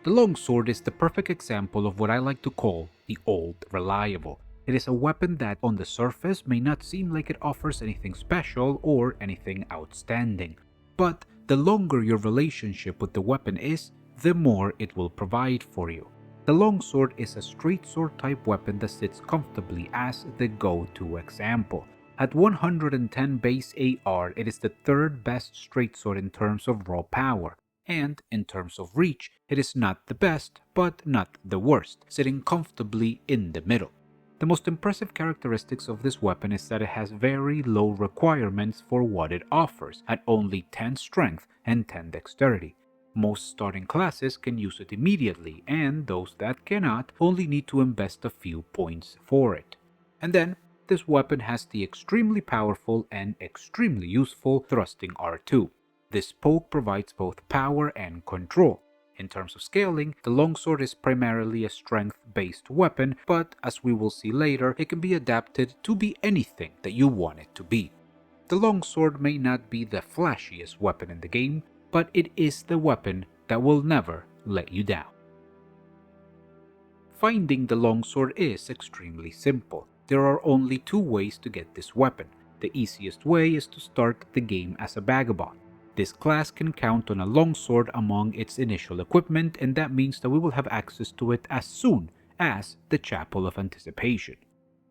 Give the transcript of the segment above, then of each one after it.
The Longsword is the perfect example of what I like to call the old reliable. It is a weapon that on the surface may not seem like it offers anything special or anything outstanding, but the longer your relationship with the weapon is, the more it will provide for you. The Longsword is a straight sword type weapon that sits comfortably as the go-to example. At 110 base AR, it is the third best straight sword in terms of raw power, and in terms of reach, it is not the best, but not the worst, sitting comfortably in the middle. The most impressive characteristics of this weapon is that it has very low requirements for what it offers, at only 10 strength and 10 dexterity. Most starting classes can use it immediately, and those that cannot only need to invest a few points for it. And then, this weapon has the extremely powerful and extremely useful thrusting R2. This poke provides both power and control. In terms of scaling, the Longsword is primarily a strength-based weapon, but as we will see later, it can be adapted to be anything that you want it to be. The Longsword may not be the flashiest weapon in the game, but it is the weapon that will never let you down. Finding the Longsword is extremely simple. There are only two ways to get this weapon. The easiest way is to start the game as a vagabond. This class can count on a Longsword among its initial equipment, and that means that we will have access to it as soon as the Chapel of Anticipation.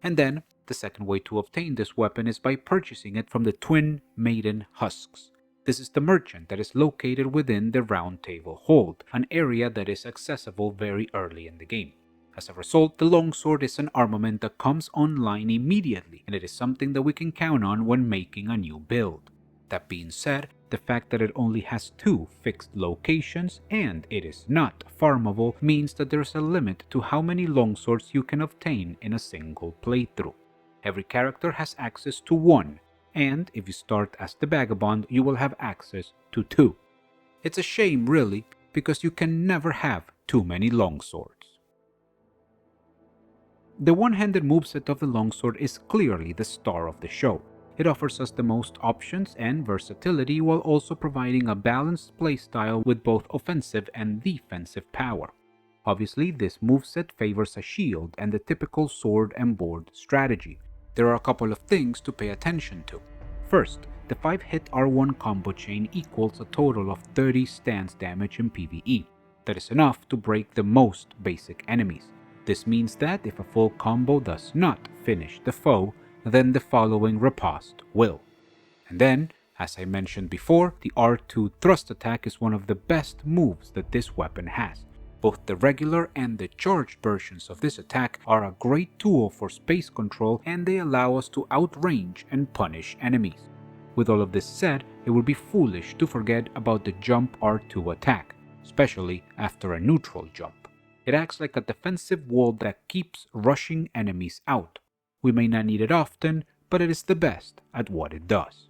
And then, the second way to obtain this weapon is by purchasing it from the Twin Maiden Husks. This is the merchant that is located within the Round Table Hold, an area that is accessible very early in the game. As a result, the Longsword is an armament that comes online immediately, and it is something that we can count on when making a new build. That being said, the fact that it only has 2 fixed locations and it is not farmable means that there is a limit to how many longswords you can obtain in a single playthrough. Every character has access to 1, and if you start as the Vagabond, you will have access to 2. It's a shame, really, because you can never have too many longswords. The one-handed moveset of the Longsword is clearly the star of the show. It offers us the most options and versatility while also providing a balanced playstyle with both offensive and defensive power. Obviously, this moveset favors a shield and the typical sword and board strategy. There are a couple of things to pay attention to. First, the 5-hit R1 combo chain equals a total of 30 stance damage in PvE. That is enough to break the most basic enemies. This means that if a full combo does not finish the foe, then the following riposte will. And then, as I mentioned before, the R2 thrust attack is one of the best moves that this weapon has. Both the regular and the charged versions of this attack are a great tool for space control, and they allow us to outrange and punish enemies. With all of this said, it would be foolish to forget about the jump R2 attack, especially after a neutral jump. It acts like a defensive wall that keeps rushing enemies out. We may not need it often, but it is the best at what it does.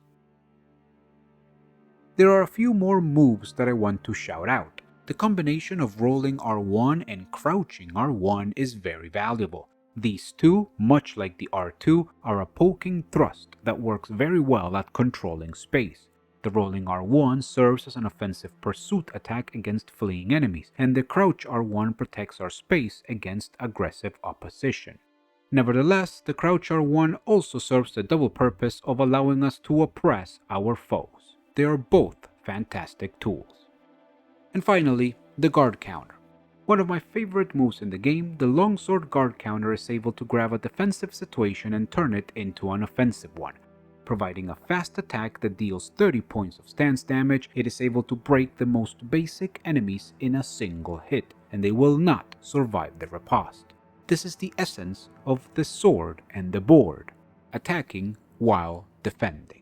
There are a few more moves that I want to shout out. The combination of rolling R1 and crouching R1 is very valuable. These two, much like the R2, are a poking thrust that works very well at controlling space. The rolling R1 serves as an offensive pursuit attack against fleeing enemies, and the crouch R1 protects our space against aggressive opposition. Nevertheless, the crouch R1 also serves the double purpose of allowing us to oppress our foes. They are both fantastic tools. And finally, the guard counter. One of my favorite moves in the game, the longsword guard counter is able to grab a defensive situation and turn it into an offensive one. Providing a fast attack that deals 30 points of stance damage, it is able to break the most basic enemies in a single hit, and they will not survive the riposte. This is the essence of the sword and the board, attacking while defending.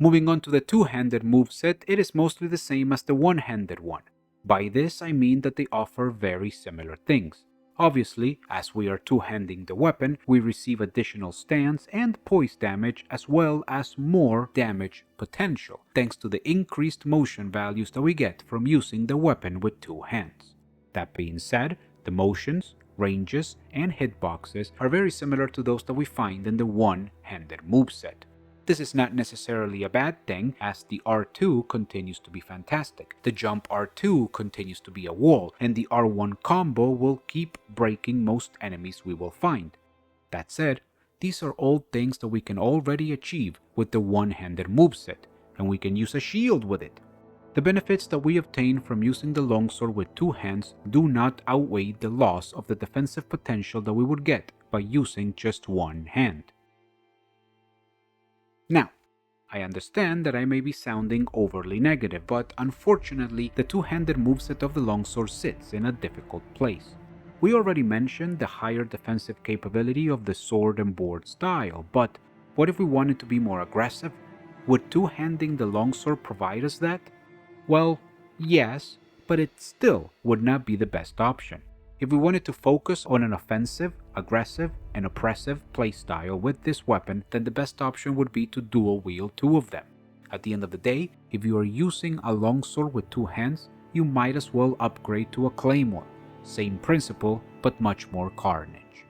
Moving on to the two-handed moveset, it is mostly the same as the one-handed one. By this I mean that they offer very similar things. Obviously, as we are two-handing the weapon, we receive additional stance and poise damage as well as more damage potential, thanks to the increased motion values that we get from using the weapon with two hands. That being said, the motions, ranges, and hitboxes are very similar to those that we find in the one-handed moveset. This is not necessarily a bad thing, as the R2 continues to be fantastic, the jump R2 continues to be a wall, and the R1 combo will keep breaking most enemies we will find. That said, these are all things that we can already achieve with the one-handed moveset, and we can use a shield with it. The benefits that we obtain from using the longsword with two hands do not outweigh the loss of the defensive potential that we would get by using just one hand. Now, I understand that I may be sounding overly negative, but unfortunately, the two-handed moveset of the longsword sits in a difficult place. We already mentioned the higher defensive capability of the sword and board style, but what if we wanted to be more aggressive? Would two-handing the longsword provide us that? Well, yes, but it still would not be the best option. If we wanted to focus on an offensive, aggressive, and oppressive playstyle with this weapon, then the best option would be to dual wield two of them. At the end of the day, if you are using a longsword with two hands, you might as well upgrade to a claymore. Same principle, but much more carnage.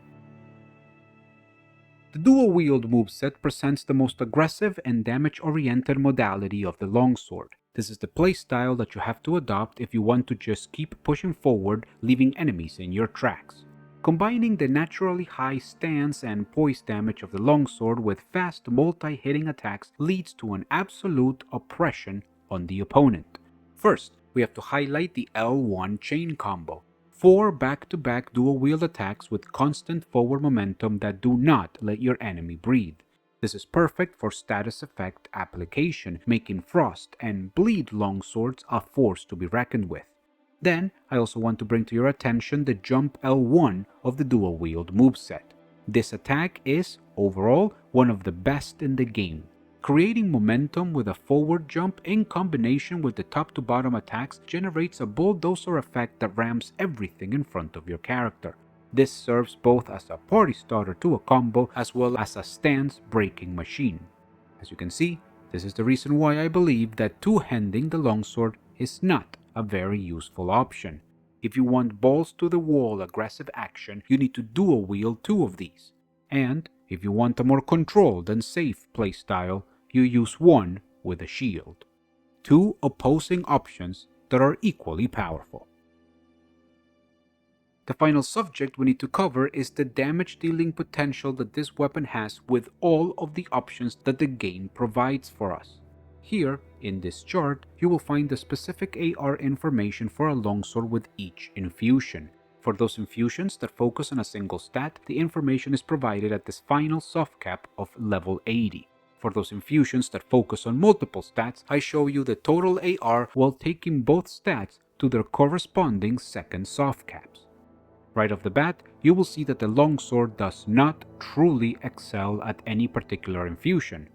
The dual wield moveset presents the most aggressive and damage-oriented modality of the longsword. This is the playstyle that you have to adopt if you want to just keep pushing forward, leaving enemies in your tracks. Combining the naturally high stance and poise damage of the longsword with fast multi-hitting attacks leads to an absolute oppression on the opponent. First, we have to highlight the L1 chain combo. 4 back-to-back dual-wield attacks with constant forward momentum that do not let your enemy breathe. This is perfect for status effect application, making Frost and Bleed longswords a force to be reckoned with. Then, I also want to bring to your attention the Jump L1 of the dual wield moveset. This attack is, overall, one of the best in the game. Creating momentum with a forward jump in combination with the top to bottom attacks generates a bulldozer effect that rams everything in front of your character. This serves both as a party starter to a combo as well as a stance breaking machine. As you can see, this is the reason why I believe that two-handing the longsword is not a very useful option. If you want balls to the wall aggressive action, you need to dual wield two of these. And if you want a more controlled and safe playstyle, you use one with a shield. Two opposing options that are equally powerful. The final subject we need to cover is the damage dealing potential that this weapon has with all of the options that the game provides for us. Here, in this chart, you will find the specific AR information for a longsword with each infusion. For those infusions that focus on a single stat, the information is provided at this final soft cap of level 80. For those infusions that focus on multiple stats, I show you the total AR while taking both stats to their corresponding second soft caps. Right off the bat, you will see that the longsword does not truly excel at any particular infusion.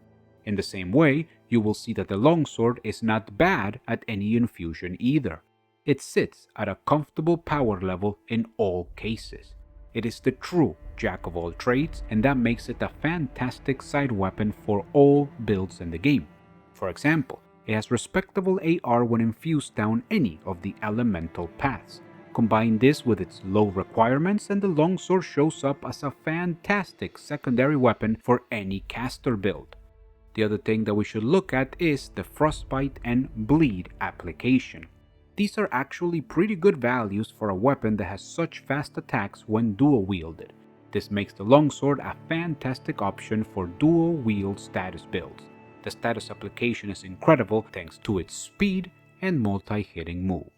In the same way, you will see that the longsword is not bad at any infusion either. It sits at a comfortable power level in all cases. It is the true jack of all trades, and that makes it a fantastic side weapon for all builds in the game. For example, it has respectable AR when infused down any of the elemental paths. Combine this with its low requirements and the longsword shows up as a fantastic secondary weapon for any caster build. The other thing that we should look at is the frostbite and bleed application. These are actually pretty good values for a weapon that has such fast attacks when dual wielded. This makes the longsword a fantastic option for dual wield status builds. The status application is incredible thanks to its speed and multi-hitting move.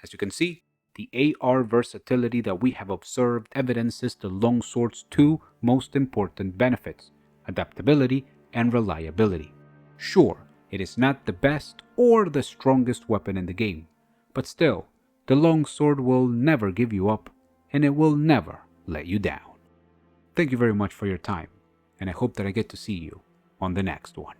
As you can see, the AR versatility that we have observed evidences the longsword's two most important benefits: adaptability and reliability. Sure, it is not the best or the strongest weapon in the game, but still, the longsword will never give you up, and it will never let you down. Thank you very much for your time, and I hope that I get to see you on the next one.